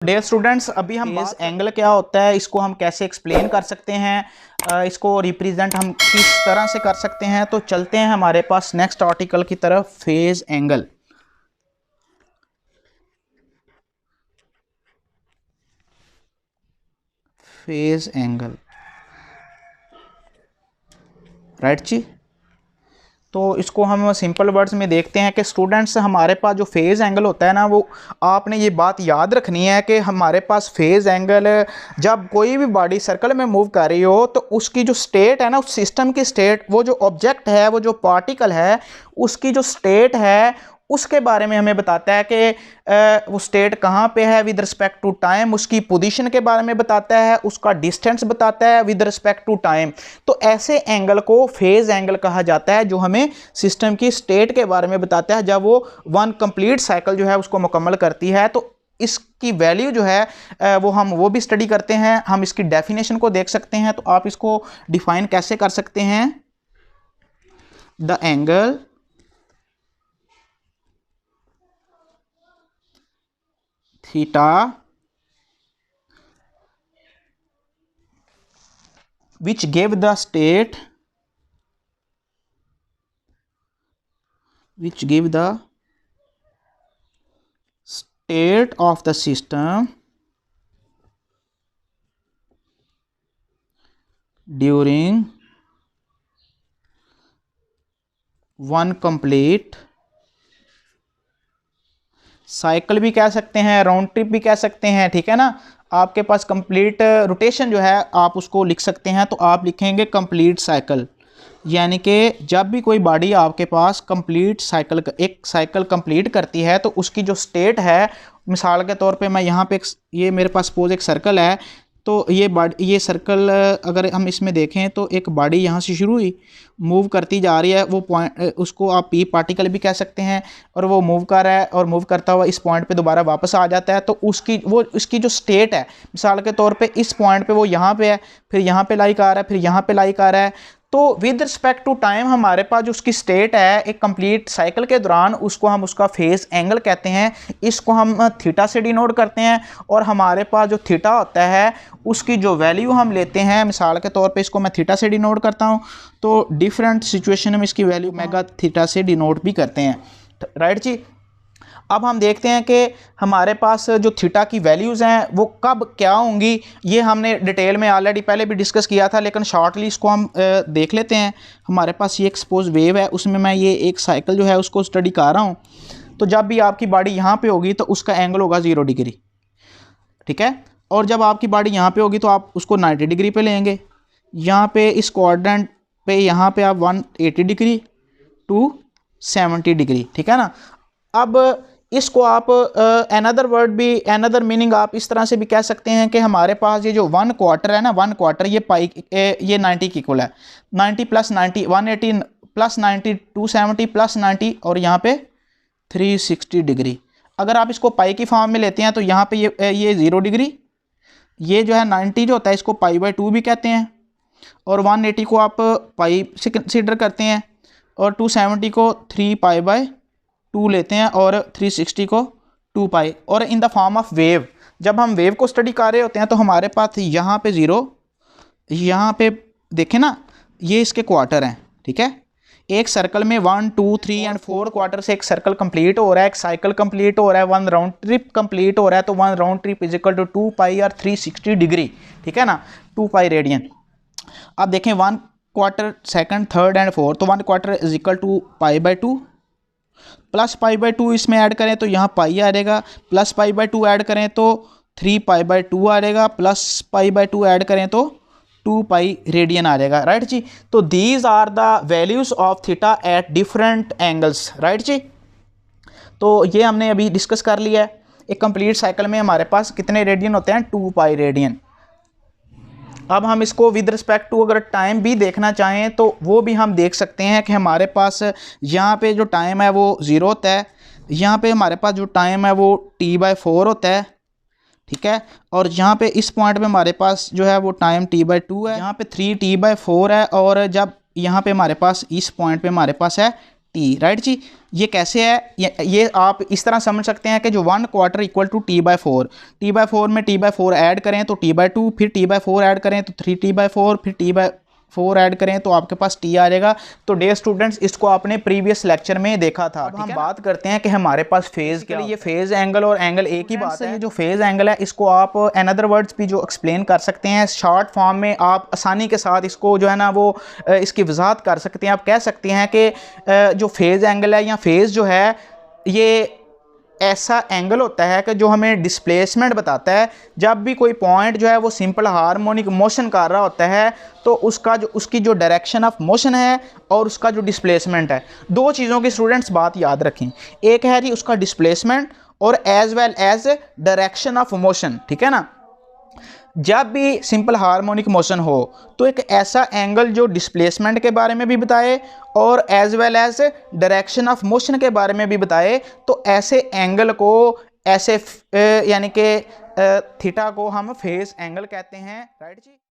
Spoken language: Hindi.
डियर स्टूडेंट्स, अभी हम फेज एंगल क्या होता है, इसको हम कैसे एक्सप्लेन कर सकते हैं, इसको रिप्रेजेंट हम किस तरह से कर सकते हैं। तो चलते हैं हमारे पास नेक्स्ट आर्टिकल की तरफ। Phase angle, phase angle, right जी। तो इसको हम सिंपल वर्ड्स में देखते हैं कि स्टूडेंट्स, हमारे पास जो फेज़ एंगल होता है ना, वो आपने ये बात याद रखनी है कि हमारे पास फेज़ एंगल, जब कोई भी बॉडी सर्कल में मूव कर रही हो तो उसकी जो स्टेट है ना, उस सिस्टम की स्टेट, वो जो ऑब्जेक्ट है, वो जो पार्टिकल है, उसकी जो स्टेट है उसके बारे में हमें बताता है कि वो स्टेट कहाँ पे है विद रिस्पेक्ट टू टाइम, उसकी पोजीशन के बारे में बताता है, उसका डिस्टेंस बताता है विद रिस्पेक्ट टू टाइम। तो ऐसे एंगल को फेज एंगल कहा जाता है, जो हमें सिस्टम की स्टेट के बारे में बताता है जब वो वन कंप्लीट साइकिल जो है उसको मुकम्मल करती है। तो इसकी वैल्यू जो है वो भी स्टडी करते हैं। हम इसकी डेफिनेशन को देख सकते हैं। तो आप इसको डिफाइन कैसे कर सकते हैं? The angle theta which give the state of the system during one complete cycle भी कह सकते हैं, राउंड ट्रिप भी कह सकते हैं, ठीक है ना। आपके पास कंप्लीट रोटेशन जो है आप उसको लिख सकते हैं। तो आप लिखेंगे कंप्लीट साइकिल, यानी कि जब भी कोई बॉडी आपके पास कंप्लीट साइकिल, एक साइकिल कंप्लीट करती है, तो उसकी जो स्टेट है, मिसाल के तौर पे मैं यहाँ पे ये मेरे पास सपोज एक सर्कल है, तो ये सर्कल अगर हम इसमें देखें तो एक बॉडी यहाँ से शुरू हुई, मूव करती जा रही है, वो पॉइंट, उसको आप पी पार्टिकल भी कह सकते हैं, और वो मूव कर रहा है और मूव करता हुआ इस पॉइंट पे दोबारा वापस आ जाता है। तो उसकी जो स्टेट है, मिसाल के तौर पे इस पॉइंट पे वो यहाँ पे है, फिर यहाँ पे लाइक आ रहा है, फिर यहाँ पे लाइक आ रहा है। तो विद रिस्पेक्ट टू टाइम हमारे पास जो उसकी स्टेट है एक कंप्लीट साइकिल के दौरान, उसको हम उसका फेज एंगल कहते हैं। इसको हम थीटा से डिनोट करते हैं। और हमारे पास जो थीटा होता है उसकी जो वैल्यू हम लेते हैं, मिसाल के तौर पे इसको मैं थीटा से डिनोट करता हूँ। तो डिफरेंट सिचुएशन में इसकी वैल्यू मेगा थीटा से डिनोट भी करते हैं, राइट जी। अब हम देखते हैं कि हमारे पास जो थीटा की वैल्यूज़ हैं वो कब क्या होंगी। ये हमने डिटेल में ऑलरेडी पहले भी डिस्कस किया था, लेकिन शॉर्टली इसको हम देख लेते हैं। हमारे पास ये एक सपोज वेव है, उसमें मैं ये एक साइकिल जो है उसको स्टडी कर रहा हूँ। तो जब भी आपकी बॉडी यहाँ पे होगी तो उसका एंगल होगा 0 डिग्री, ठीक है। और जब आपकी बॉडी यहाँ पे होगी तो आप उसको 90 डिग्री पे लेंगे। यहाँ पे इस क्वाड्रेंट पे यहाँ पे आप 180 डिग्री टू 70 डिग्री, ठीक है ना। अब इसको आप अनदर मीनिंग आप इस तरह से भी कह सकते हैं कि हमारे पास ये जो 1 क्वार्टर है ना, 1 क्वार्टर ये पाई, ये 90 की इक्वल है। 90 प्लस 90 180 प्लस 90 270 प्लस 90 और यहाँ पे 360 डिग्री। अगर आप इसको पाई की फॉर्म में लेते हैं तो यहाँ पे ये 0 डिग्री, ये जो है 90 जो होता है इसको पाई बाय 2 भी कहते हैं, और 180 को आप पाई से कंसीडर करते हैं, और 270 को 3 पाई बाय 2 लेते हैं, और 360 को 2 पाई। और in the form of wave, जब हम वेव को स्टडी कर रहे होते हैं तो हमारे पास यहाँ पे 0, यहाँ पे देखें ना, ये इसके क्वार्टर हैं, ठीक है। एक सर्कल में 1 2 3 एंड 4 क्वार्टर से एक सर्कल कंप्लीट हो रहा है, एक साइकिल कंप्लीट हो रहा है, 1 राउंड ट्रिप कंप्लीट हो रहा है। तो 1 round trip is equal to 2 pi और 360 डिग्री, ठीक है ना, 2 पाई रेडियन। अब देखें 1 quarter, second, third and fourth, तो 1 quarter is equal to pi by 2 plus pi by 2 इसमें ऐड करें तो यहाँ पाई आ जाएगा, प्लस पाई बाय 2 ऐड करें तो 3 पाई बाय 2 आ जाएगा, प्लस पाई बाय 2 ऐड करें तो 2 पाई रेडियन आ जाएगा, राइट जी। तो these are the values of theta at different angles, right जी। तो ये हमने अभी डिस्कस कर लिया है। एक कंप्लीट साइकिल में हमारे पास कितने रेडियन होते हैं? 2 पाई रेडियन। अब हम इसको विद रिस्पेक्ट टू अगर टाइम भी देखना चाहें तो वो भी हम देख सकते हैं कि हमारे पास यहाँ पे जो टाइम है वो 0 होता है, यहाँ पे हमारे पास जो टाइम है वो t/4 होता है, ठीक है। और यहाँ पे इस पॉइंट पे हमारे पास जो है वो टाइम t/2 है, यहाँ पे 3t/4 है, और जब यहाँ पे हमारे पास इस पॉइंट पे हमारे पास है टी, राइट जी। ये कैसे है, ये आप इस तरह समझ सकते हैं कि जो 1/4 इक्वल टू t/4, t/4 में t/4 ऐड करें तो t/2, फिर t/4 ऐड करें तो 3t/4, फिर t/4 ऐड करें तो आपके पास t आ जाएगा। तो डियर स्टूडेंट्स, इसको आपने प्रीवियस लेक्चर में देखा था। अब हम बात करते हैं कि हमारे पास फेज़ क्या, ये फेज़ एंगल और एंगल एक ही बात है। ये जो फेज़ एंगल है इसको आप अनदर वर्ड्स भी जो एक्सप्लेन कर सकते हैं, शॉर्ट फॉर्म में आप आसानी के साथ इसको जो है ना वो इसकी वजाहत कर सकते हैं। आप कह सकते हैं कि जो फेज़ एंगल है या फेज़ जो है ये ऐसा एंगल होता है कि जो हमें डिस्प्लेसमेंट बताता है। जब भी कोई पॉइंट जो है वो सिंपल हार्मोनिक मोशन कर रहा होता है तो उसकी जो डायरेक्शन ऑफ मोशन है और उसका जो डिस्प्लेसमेंट है, दो चीज़ों की स्टूडेंट्स बात याद रखें। एक है जी उसका डिस्प्लेसमेंट और as well as direction of motion, ठीक है ना। जब भी सिंपल हार्मोनिक मोशन हो तो एक ऐसा एंगल जो डिस्प्लेसमेंट के बारे में भी बताए और as well as direction of motion के बारे में भी बताए, तो ऐसे एंगल को ऐसे यानी कि थीटा को हम फेज एंगल कहते हैं, राइट जी।